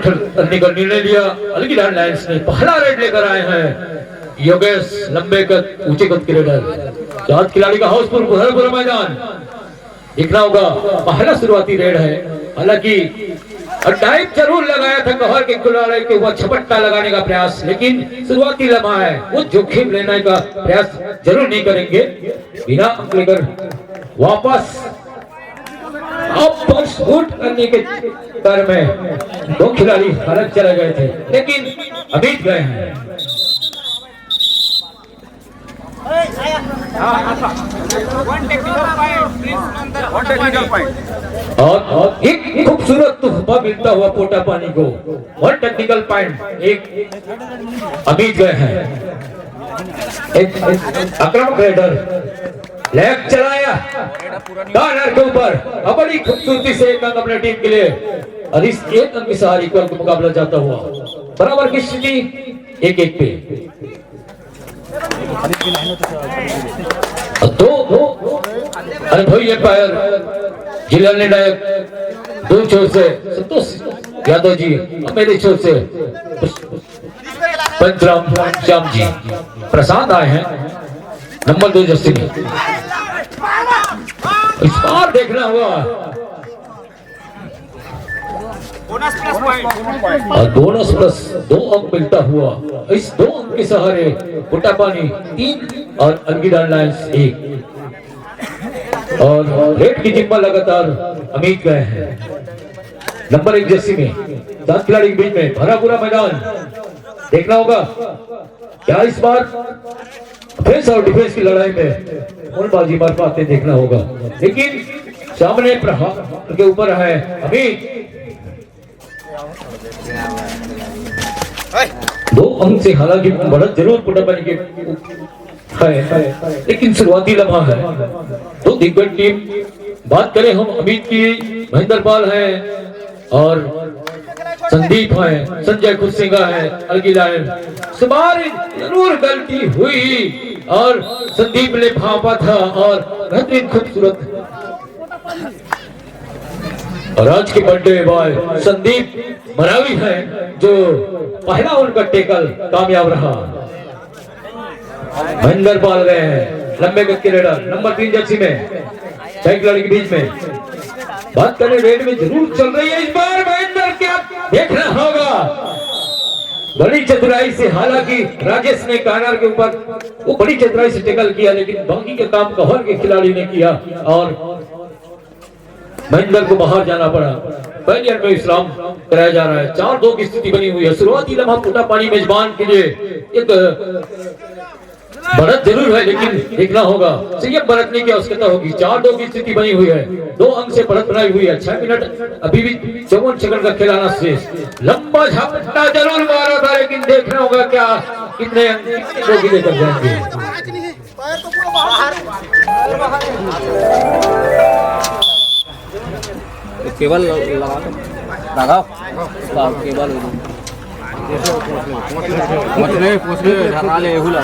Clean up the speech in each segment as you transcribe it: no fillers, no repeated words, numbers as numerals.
करने का निर्णय लिया। अलगीलाल लायंस ने पहला रेड लेकर आए हैं योगेश, लंबे कद ऊंचे कद के रेडर। 7 खिलाड़ी का हाउसफुल पूरा मैदान दिखना होगा। पहला शुरुआती रेड है, हालांकि टाइप जरूर लगाया था कहर के खिलाड़ी के ऊपर छपट्टा लगाने का प्रयास, लेकिन शुरुआती लम्हा है, वो जोखिम लेने का प्रयास जरूर नहीं करेंगे। बिना अंक लेकर वापस अब बॉक्स आउट करने के दर में 2 खिलाड़ी अलग चले गए थे, लेकिन अभी गए हैं। और एक खूबसूरत तोहफा मिलता हुआ पोटा पानी को 1 टेक्निकल पॉइंट एक अभी गए हैं। एक आक्रामक रेडर लेग चलाया कॉर्नर के ऊपर, बड़ी खूबसूरती से एक अंक अपने टीम के लिए, और इस एक अंक के सहारे इक्वल का मुकाबला जाता हुआ बराबर की स्थिति 1-1 पे। दो अनुभवी अंपायर जिला निर्णायक 2 छोर से संतोष यादव जी, मेरे छोर से पंचराम श्याम जी प्रसाद आए हैं नंबर 2 जर्सी में। इस बार देखना हुआ और बोनस प्लस 2 अंक मिलता हुआ, इस 2 अंक के सहारे पोटा पानी 3 और अलगीलाल लायंस 1, और रेड की जिम्मा लगातार अमित गए हैं नंबर 1 जर्सी में। 7 खिलाड़ी के बीच में भरा पूरा मैदान देखना होगा क्या इस बार ऑफेंस और डिफेंस की लड़ाई में कौन बाजी मार पाते देखना होगा, लेकिन सामने प्रहार के ऊपर है अमित। 2 अंक से हालांकि बढ़त जरूर पोटा पानी के है, लेकिन शुरुआती लम्हा है। 2 दिग्गज टीम बात करें हम अमित की, महेंद्र पाल है और संदीप है, संजय खुद सिंह है अलगीलाल। सवार जरूर गलती हुई और संदीप ने भापा था और बेहतरीन खूबसूरत, और आज के बर्थडे बॉय संदीप मरावी है जो पहला उनका टेकल कामयाब रहा। महेंद्र पाल गए हैं लंबे गज के रेडर नंबर 3 जर्सी में। 6 खिलाड़ी के बीच में बात करें रेड में जरूर चल रही है इस बार महेंद्र, क्या देखना होगा बड़ी चतुराई से। हालांकि राजेश ने कॉर्नर के ऊपर वो बड़ी चतुराई से टेकल किया, लेकिन बाकी के काम कहर के खिलाड़ी ने किया और महेंद्र को बाहर जाना पड़ा। पहले में विश्राम कराया जा रहा है। 4-2 की स्थिति बनी हुई है। शुरुआती लम्हा पोटा पानी मेजबान के लिए एक बढ़त जरूर है, लेकिन देखना होगा संयम बरतने की आवश्यकता होगी। 4-2 की स्थिति बनी हुई है, 2 अंक से बढ़त बनाई हुई है। 6 मिनट अभी भी 54 सेकंड का खिलाना शेष। लंबा झपट्टा जरूर मारा था, लेकिन देखना होगा क्या कितने अंक लेकर जाएंगे। केबल लगाओ केबल पोछले ढका ले एहू ला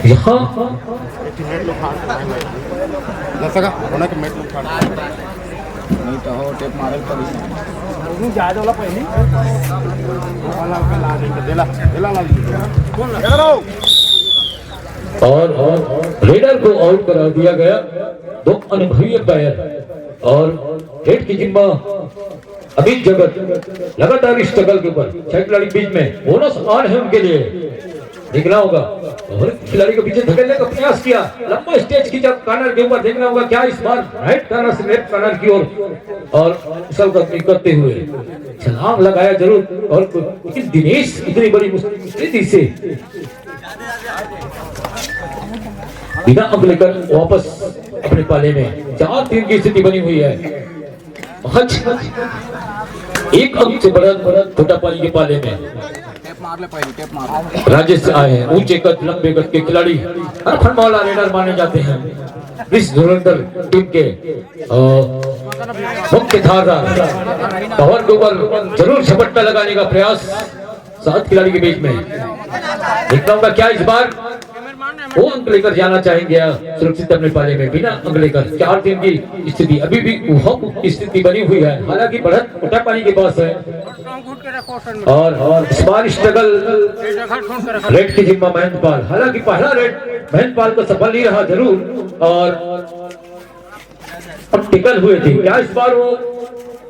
यहाँ नहीं तो हो टेप मारल पड़ी ज्यादा वाला पहले और रेडर को आउट करा दिया गया। 2 अनुभवी अंपायर और रेड की जिम्मा अमित जगत लगातार इस स्ट्रगल के ऊपर। 6 खिलाड़ी बीच में बोनस ऑन है उनके लिए, देखना होगा। और खिलाड़ी को पीछे धकेलने का प्रयास किया, लंबा स्टेज की जब कॉर्नर के ऊपर, देखना होगा क्या इस बार राइट कॉर्नर से लेफ्ट कॉर्नर की ओर और सब करते हुए छलांग लगाया जरूर। और लेकिन दिनेश इतनी बड़ी मुश्किल से बिना अंक लेकर वापस अपने पाले में। 4-3 की स्थिति बनी हुई है। 1 अंक से बढ़त छोटा पानी के पाले में। राजेश आए हैं, ऊंचे कद लंबे कद के खिलाड़ी, हरफन मौला रेडर माने जाते हैं। इस धुरंधर टीम के मुख्य धारा पावर के ऊपर जरूर झपट्टा लगाने का प्रयास 7 खिलाड़ी के बीच में। देखता हूँ क्या इस बार वो अंक लेकर जाना चाहेंगे सुरक्षित अपने पाले में बिना अंक लेकर 4-3 की स्थिति अभी भी की स्थिति बनी हुई है। हालांकि बढ़त कोटापानी के पास है और इस बार स्ट्रगल रेड की जिम्मा महेंद्रपाल। हालांकि पहला रेड महेंद्रपाल को सफल नहीं रहा जरूर और अब टिकल हुए थे। क्या इस बार वो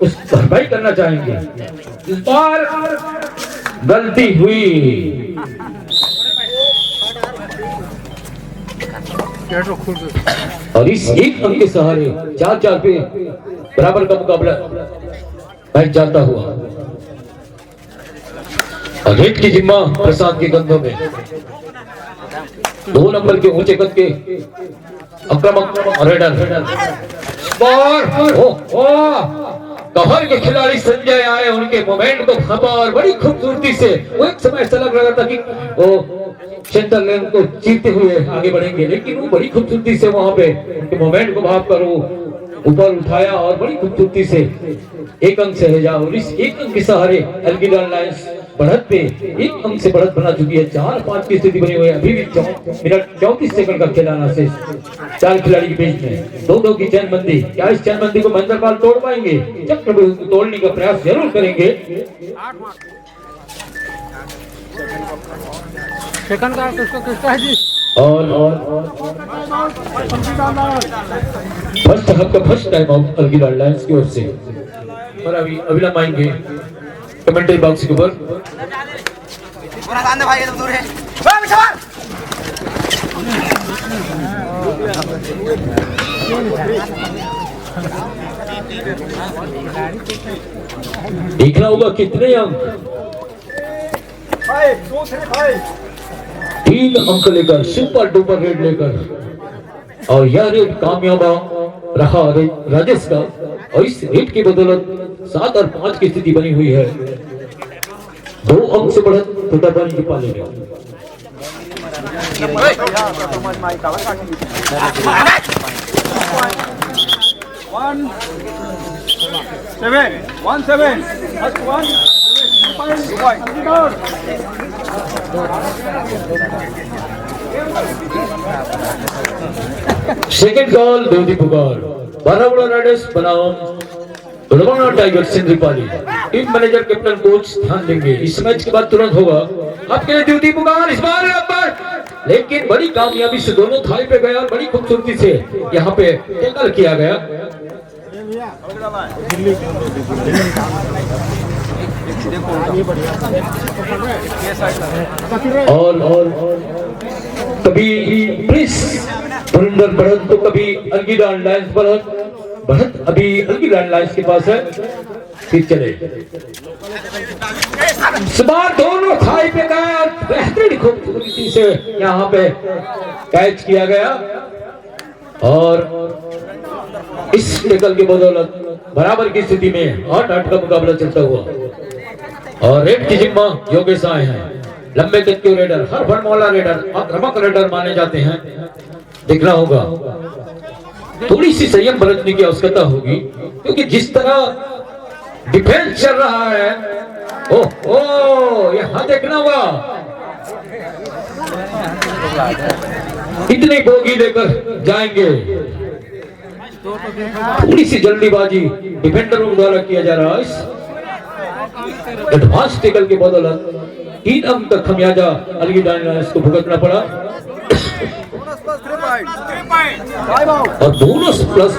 उस भरपाई करना चाहेंगे? इस बार गलती हुई और इस एक अंक के सहारे 4-4 पे बराबर का मुकाबला मैच जाता हुआ और रेड की जिम्मा प्रसाद के कंधों में 2 नंबर के ऊंचे कद के आक्रामक रेडर कहर के खिलाड़ी संजय आए, उनके मोमेंट को भापा और बड़ी खूबसूरती से वो एक समय ऐसा लग रहा था कि वो सेंटर लेन को चीरते हुए आगे बढ़ेंगे, लेकिन वो बड़ी खूबसूरती से वहां पे उनके मोमेंट को भाप कर वो ऊपर उठाया और बड़ी खूबसूरती से 1 अंक से है जा। और इस 1 अंक के सहारे एल्गिडाल लायंस बढ़त पे 1 अंक से बढ़त बना चुकी है। 4-5 की स्थिति बनी हुई है। अभी भी 34 सेकंड का खिलाना से 4 खिलाड़ी के बीच में 2-2 की चैनबंदी। क्या इस चैनबंदी को महेंद्रपाल तोड़ पाएंगे? चक्र तोड़ने का प्रयास जरूर करेंगे। सेकंड का किसका है जी? और फर्स्ट हाफ का फर्स्ट टाइम आउट एल्गिडाल लायंस की ओर से। और अभी अविलंब आएंगे कमेंट्री बॉक्स के ऊपर। भाई दूर है। देखना होगा कितने अंक 3 अंक लेकर सुपर डुपर रेड लेकर और यह रेड कामयाब रहा राजेश का। और इस रेड की बदौलत 7 और 5 की स्थिति बनी हुई है। 2 अंक से बढ़त कोटापानी के पाले में। सेकंड कॉल देवदी पुकार बाराबड़ा राइडर्स बनाम Ludhiana tigers Sindhupali. Team manager captain coach ध्यान देंगे। इस मैच के बाद तुरंत होगा आपके लिए देवदी पुकार। इस बार लेकिन बड़ी कामयाबी से दोनों थाली पे गए और बड़ी खूबसूरती से यहाँ पे टैकल किया गया। और कभी प्रिंस धुरंधर बढ़त तो कभी एल्गिडाल लायंस बढ़त अभी एल्गिडाल लायंस के पास है। फिर चले इस बार दोनों थाई पे गए और बेहतरीन खूबसूरती से यहाँ पे कैच किया गया और इस टैकल की बदौलत बराबर की स्थिति में 8-8 का मुकाबला चलता हुआ। और रेड की जिम्मा योगेश आए हैं। लंबे कद के रेडर, हर भरमौला रेडर, आक्रामक रेडर माने जाते हैं। देखना होगा थोड़ी सी संयम बरतने की आवश्यकता होगी, क्योंकि जिस तरह डिफेंस चल रहा है यहाँ देखना होगा कितने बोगी लेकर जाएंगे। थोड़ी सी जल्दीबाजी डिफेंडरों द्वारा किया जा रहा है। इस एडवांस टैकल के बदौलत 3 अंक तक खमियाजा एल्गिडाल लायंस को भुगतना पड़ा और बोनस प्लस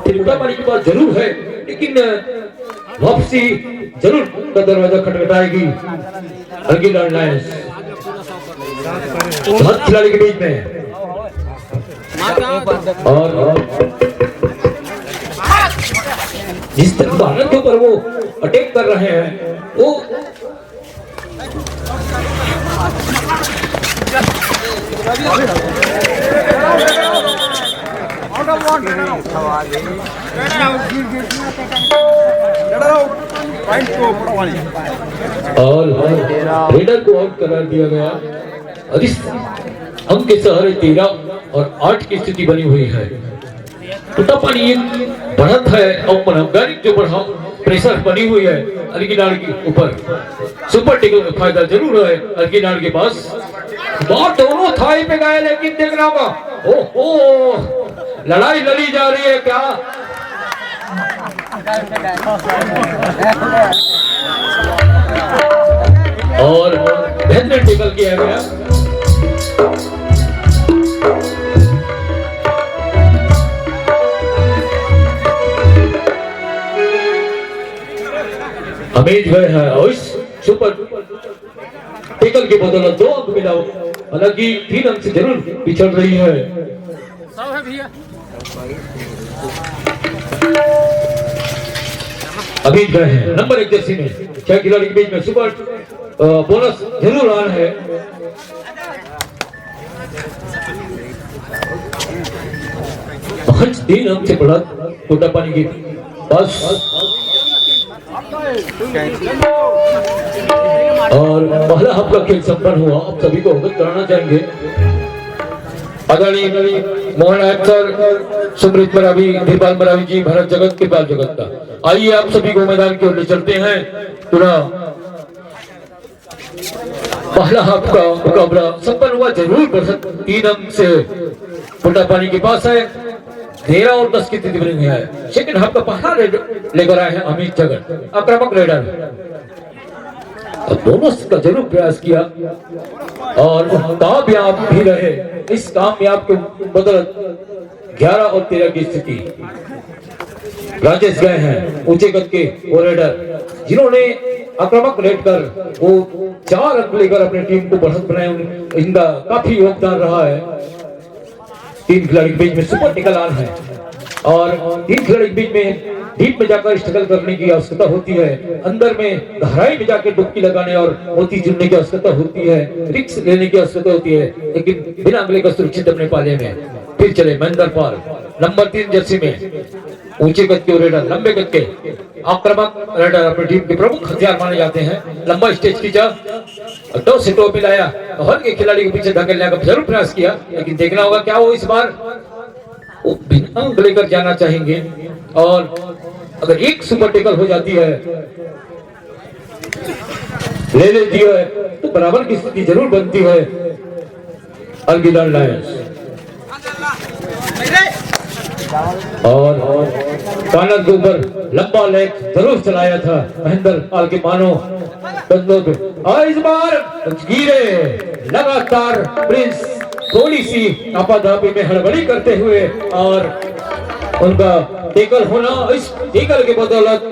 कोटापानी की बात जरूर है, लेकिन वापसी जरूर का दरवाजा खटखटाएगी एल्गिडाल लायंस। 7 खिलाड़ी के बीच में और जिस तरह भारत के ऊपर वो अटैक कर रहे हैं वो और रेडर को आउट करार दिया गया और इस अंक के सहारे 13 और 8 की स्थिति बनी हुई है। कोटापानी एक बढ़त है और मनोवैज्ञानिक जो बढ़ा प्रेशर बनी हुई है एल्गिडाल के ऊपर। सुपर टैकल का फायदा जरूर है एल्गिडाल के पास। बार दोनों थाई पे गए, लेकिन देखना होगा, ओहो लड़ाई लड़ी जा रही है क्या? और बेहतरीन टेकल किया गया। अमीज गए हैं और इस सुपर टेकल की बदौलत 2 अंक मिला, हालांकि 3 अंक से जरूर पिछड़ रही है। सब है भैया। अमीज गए हैं नंबर 1 जर्सी में, 6 खिलाड़ी के बीच में सुपर बोनस जरूर आना है। पांच 3 अंक से बढ़ा कोटा पानी की बस। और पहला हफ्ता खेल संपन्न हुआ, आप सभी को अवगत कराना चाहेंगे। आदरणीय मोहन नायक सर, सुमृत मरावी, धीरपाल मरावी जी, भारत जगत, कृपाल जगत का, आइए आप सभी को मैदान की ओर ले चलते हैं। पूरा पहला हाफ का मुकाबला संपन्न हुआ, जरूर बढ़त 3 अंक से कोटा पानी के पास है, 13 और 10 की स्थिति बनी है। सेकंड हाफ का पहला रेड लेकर आए हैं अमित जगत, आक्रामक रेडर। दोनों का जरूर प्रयास किया और कामयाब भी रहे। इस कामयाब के बदौलत 11 और 13 की स्थिति। राजेश गए हैं ऊंचे कद के वो रेडर, जिन्होंने आक्रामक रेड कर वो 4 अंक लेकर अपनी टीम को बढ़त बनाए। इनका काफी योगदान रहा है। 3 खिलाड़ी के बीच में सुपर टेकल ऑन है और 3 खिलाड़ी के बीच में डीप में जाकर स्ट्रगल करने की आवश्यकता होती है, अंदर में गहराई में जाकर डुबकी लगाने और मोती चुनने की आवश्यकता होती है, रिस्क लेने की आवश्यकता होती है, लेकिन बिना अगले का सुरक्षित अपने पाले में। फिर चले महेंद्र पाल नंबर 3 जर्सी में, ऊंचे कद के रेडर, लंबे कद के आक्रामक रेडर अपनी टीम के प्रमुख हथियार माने जाते हैं। लंबा स्टेज खींचा, 2 सेटों पे लाया, हर के खिलाड़ी को पीछे धकेलने का जरूर प्रयास किया, लेकिन देखना होगा क्या वो इस बार वो बिना अंक लेकर जाना चाहेंगे। और अगर एक सुपर टेकल हो जाती है, ले लेती है, तो बराबर की स्थिति जरूर बनती है। अलगिलाल लायंस और कानन के ऊपर लंबा लेग जरूर चलाया था महेंद्र पाल के मानो बंदों पे। और इस बार गिरे लगातार प्रिंस थोड़ी सी आपाधापी में हड़बड़ी करते हुए, और उनका टेकल होना, इस टेकल के बदौलत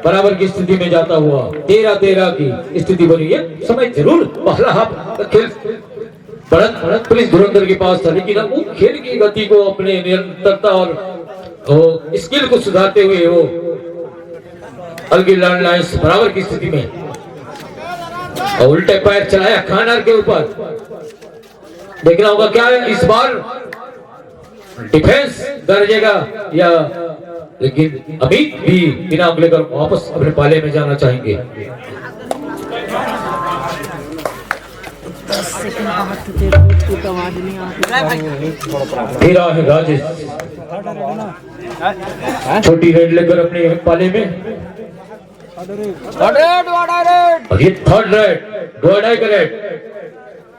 बराबर की स्थिति में जाता हुआ 13-13 की स्थिति बनी है। समय जरूर पहला हाफ खेल बढ़त पुलिस धुरंधर के पास था, लेकिन अब वो खेल की गति को, अपने निरंतरता और स्किल को सुधारते हुए वो अलगिलाल लायंस बराबर की स्थिति में, और उल्टे पैर चलाया खानर के ऊपर। देखना होगा क्या है इस बार, डिफेंस गरजेगा या, लेकिन अभी भी बिना अंक लेकर वापस अपने पाले में जाना चाहेंगे। हीरा है राजेश, छोटी रेड लेकर अपने पाले में, और ये 3rd रेड, 2 का रेड।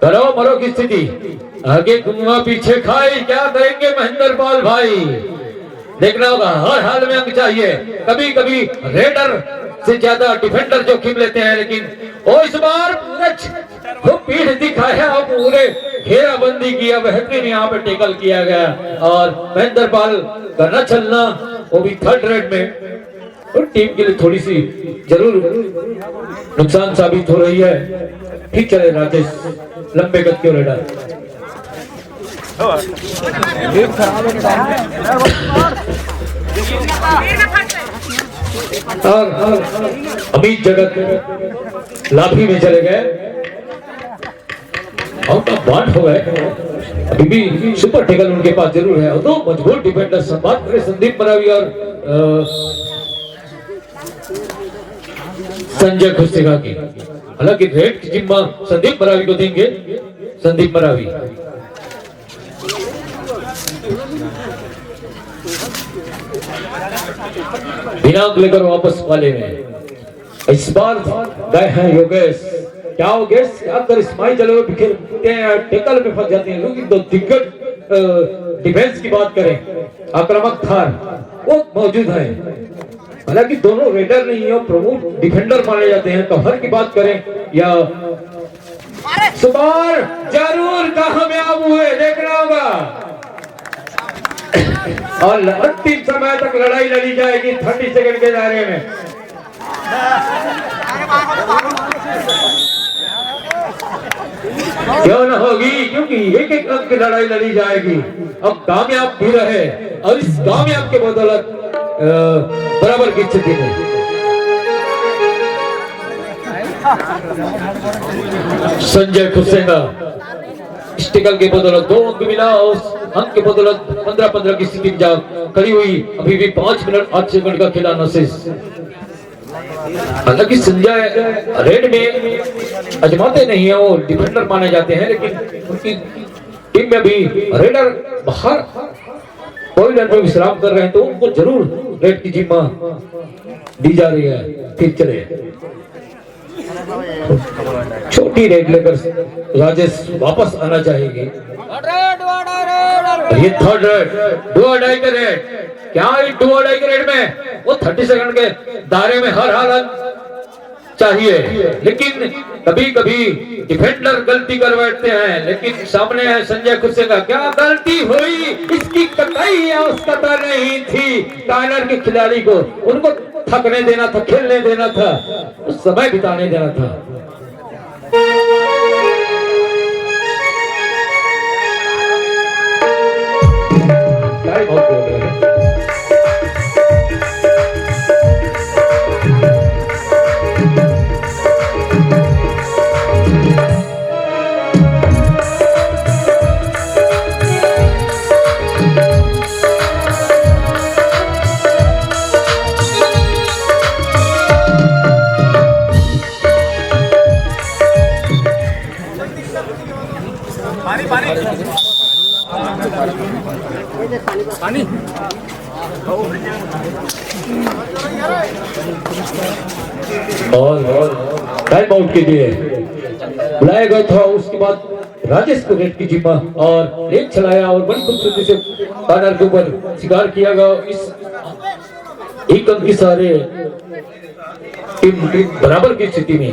करो मरो की स्थिति, आगे गुंगा पीछे खाई, क्या करेंगे महेंद्र पाल भाई? देखना होगा, हर हाल में अंक चाहिए। कभी कभी रेडर से ज्यादा डिफेंडर जोखिम लेते हैं, लेकिन ओ इस बार वो पीठ दिखाया और पूरे घेराबंदी किया, बेहतरीन यहाँ पे टेकल किया गया। और महेंद्र पाल का न चलना, वो भी 3rd रेड में, और टीम के लिए थोड़ी सी जरूर नुकसान साबित हो रही है। ठीक चले राजेश, लंबे कद के रेडर। और अमित जगत लाठी में चले गए, आउट ऑफ बाउंड हो गए। अभी भी सुपर टेकल उनके पास जरूर है, और 2 मजबूत डिफेंडर बात करें संदीप मरावी और संजय खुस्तिका की। हालांकि रेड की जिम्मा संदीप मरावी को देंगे, संदीप मरावी। बिना लेकर वापस वाले में इस बार गए हैं योगेश क्या हो गया अगर स्माइल चलो बिखरते हैं, टेकल में फंस जाते हैं, क्योंकि दो दिग्गज डिफेंस की बात करें, आक्रामक थार वो मौजूद है। हालांकि दोनों रेडर नहीं है, प्रमुख डिफेंडर माने जाते हैं। कवर की बात करें या सुबार जरूर कामयाब हुए, देखना होगा और अंतिम समय तक लड़ाई लड़ी जाएगी 30 सेकंड के दायरे में। क्यों न होगी, क्योंकि एक एक अंक की लड़ाई लड़ी जाएगी। अब कामयाब भी रहे और इस कामयाब के बदौलत बराबर की स्थिति में संजय खुसेगा स्टिकल के बदौलत 2 अंक मिला और अंक के बदौलत 15-15 की स्थिति जा खड़ी हुई। अभी भी 5 मिनट 8 सेकंड का खेला नशेष। हालांकि संजय रेड में अजमाते नहीं है, वो डिफेंडर माने जाते हैं, लेकिन उनकी टीम में भी रेडर बाहर कोई रन में विश्राम कर रहे हैं, तो उनको जरूर रेड की जिम्मा दी जा रही है। फिर चले छोटी रेड लेकर राजेश वापस आना चाहेगी। ये थर्ड रेड, 2-2.5 के रेड, क्या 2-2.5 के रेड में वो 30 सेकंड के दायरे में हर हालत चाहिए, लेकिन कभी कभी डिफेंडर गलती कर बैठते हैं। लेकिन सामने है संजय खुसेगा, क्या गलती हुई इसकी कतई आवश्यकता नहीं थी। टाइलर के खिलाड़ी को उनको थकने देना था, खेलने देना था, उस समय बिताने देना था। टाइम आउट हो गया। पानी और टाइम आउट के लिए बुलाया गया था। उसके बाद राजेश को रेड की जिम्मा और एक चलाया और बड़ी खूबसूरती से कॉर्नर के ऊपर शिकार किया गया। इस एक अंक के सारे टीम बराबर की स्थिति में।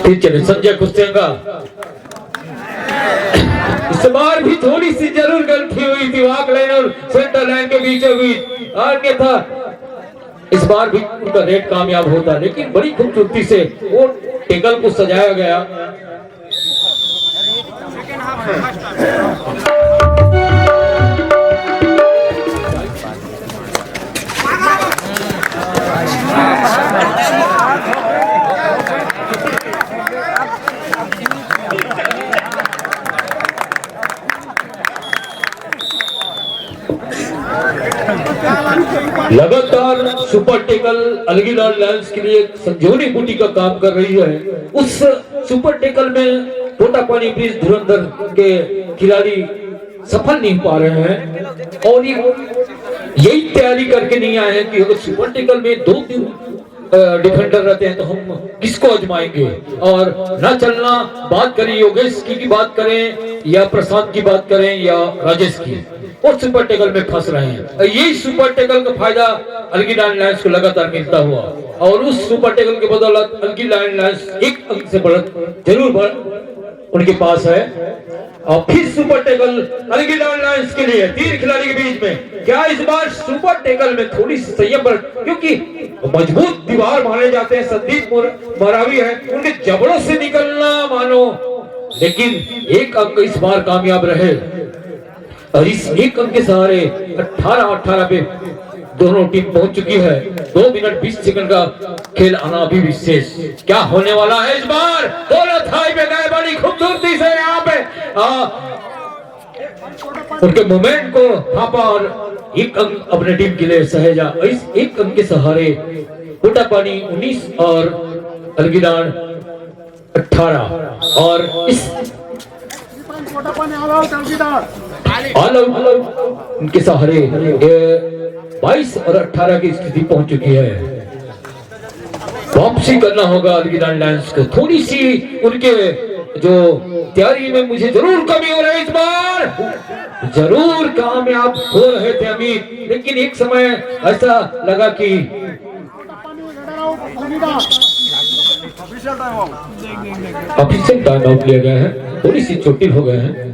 फिर चले संजय खुसेगा, इस बार भी थोड़ी सी जरूर गलती हुई थी वाक लाइन और सेंटर लाइन के बीचों बीच, अन्यथा इस बार भी उनका रेड कामयाब होता, लेकिन बड़ी खूबसूरती से वो टेकल को सजाया गया। लगातार सुपर टेकल अलगीलाल लायंस के लिए संजीवनी बूटी का काम कर रही है। उस सुपर टेकल में टोटापानी ब्रिज धुरंधर के खिलाड़ी सफल नहीं पा रहे हैं और यही तैयारी करके नहीं आए हैं कि अगर सुपर टेकल में 2-3 डिफेंडर रहते हैं तो हम किसको आजमाएंगे। और न चलना बात करें योगेश की बात करें या प्रशांत की बात करें या राजेश की, वो सुपर टेकल में फंस रहे हैं। यही सुपर टेकल का फायदा अलगीलाल लायंस को लगातार मिलता हुआ और उस सुपर टेकल के बदौलत अलगीलाल लायंस एक अंक से बढ़त जरूर उनके पास है। और फिर सुपर टेकल अलगीलाल लायंस के लिए 3 खिलाड़ी के बीच में, क्या इस बार सुपर टेकल में थोड़ी सी संयम पर, क्योंकि मजबूत दीवार माने जाते हैं संदीप मरावी है, उनके जबड़ों से निकलना मानो, लेकिन एक अंक इस बार कामयाब रहे और इस एक अंक के सहारे 18-18 पे दोनों टीम पहुंच चुकी है। 2 मिनट 20 सेकंड का खेल आना अभी विशेष। क्या होने वाला है इस बार? दोनों थाई पे गए बड़ी खूबसूरती से यहाँ पे उनके मोमेंट को थापा और एक अंक अपने टीम के लिए सहेजा। इस एक अंक के सहारे टोटापानी 19 और अलगीलाल 18 और इस ऑल आउट उनके सहारे 22 और 18 की स्थिति पहुंच चुकी है। वापसी करना होगा अलगिलान लायंस को। थोड़ी सी उनके जो तैयारी में मुझे जरूर कमी हो रही है इस बार। जरूर कामयाब हो रहे थे अमित, लेकिन एक समय ऐसा लगा कि ऑफिशियल टाइम आउट लिया गया है, थोड़ी सी चोटी हो गए हैं।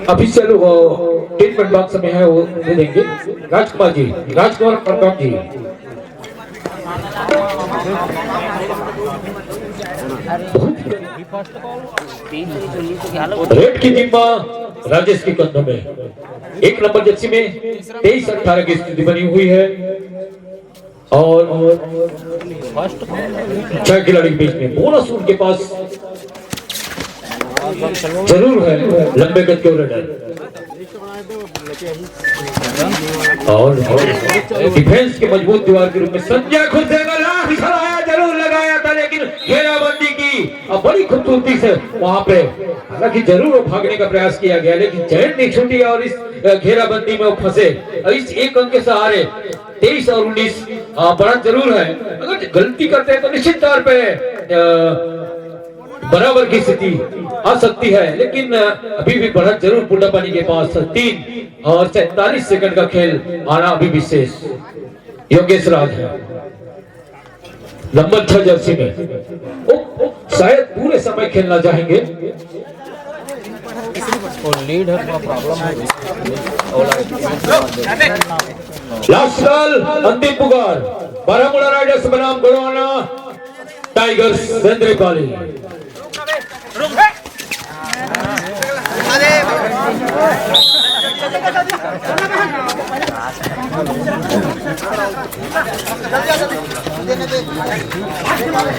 ऑफिशियल वो ट्रीटमेंट बॉक्स में है, वो दे देंगे। राजकुमार जी, राजकुमार प्रताप जी। रेड की जिम्मा राजेश के कंधों में। 1 नंबर जर्सी में 23-18 की स्थिति बनी हुई है और 6 खिलाड़ी के बीच में बोनस उनके पास जरूर है। लंबे गज के रेडर और डिफेंस के मजबूत दीवार के रूप में संजय खुद से जरूर लगाया था, लेकिन घेराबंदी की अब बड़ी खूबसूरती से वहां पे, हालांकि जरूर भागने का प्रयास किया गया, लेकिन चैन नहीं छूटी और इस घेराबंदी में वो फंसे। इस एक अंक के सहारे 23 और 19 बढ़त जरूर है। अगर गलती करते हैं तो निश्चित तौर पे बराबर की स्थिति आ सकती है, लेकिन अभी भी बढ़त जरूर पुंडापानी के पास। 3 और 47 सेकंड का खेल आना अभी विशेष। योगेश राज है नंबर 6 जर्सी में, शायद पूरे समय खेलना चाहेंगे। लीड है, प्रॉब्लम है। लास्ट साल अंतिम पुकार बारामूला राइडर्स बनाम गोड़वाना टाइगर्स सेंद्रीपाली।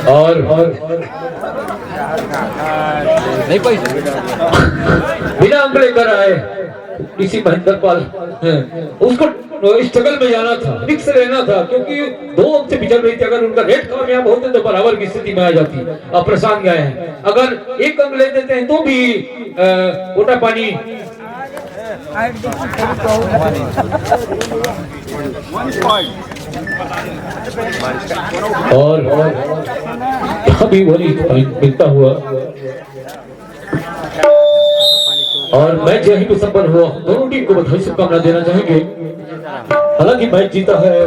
और नहीं कोई बिना अंक लेकर आए किसी महेंद्र पाल, उसको स्ट्रगल में जाना था, रिक्स लेना था, क्योंकि 2 अंक से पिछड़ रही थी। अगर उनका रेट कामयाब होते तो बराबर की स्थिति में आ जाती। अब प्रशांत गए हैं, अगर 1 अंक ले देते हैं तो भी पोटापानी और अभी वही मिलता हुआ और मैच यहीं पे संपन्न हुआ। दोनों टीम को बधाई शुभकामना देना चाहेंगे। हालांकि मैच जीता है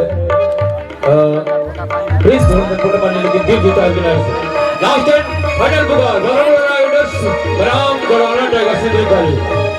प्रिंस पोटापानी, लेकिन दिल जीता है लास्ट एंड फाइनल पुकार बारामूला राइडर्स बनाम गोड़वाना टाइगर्स सेंद्रीपाली।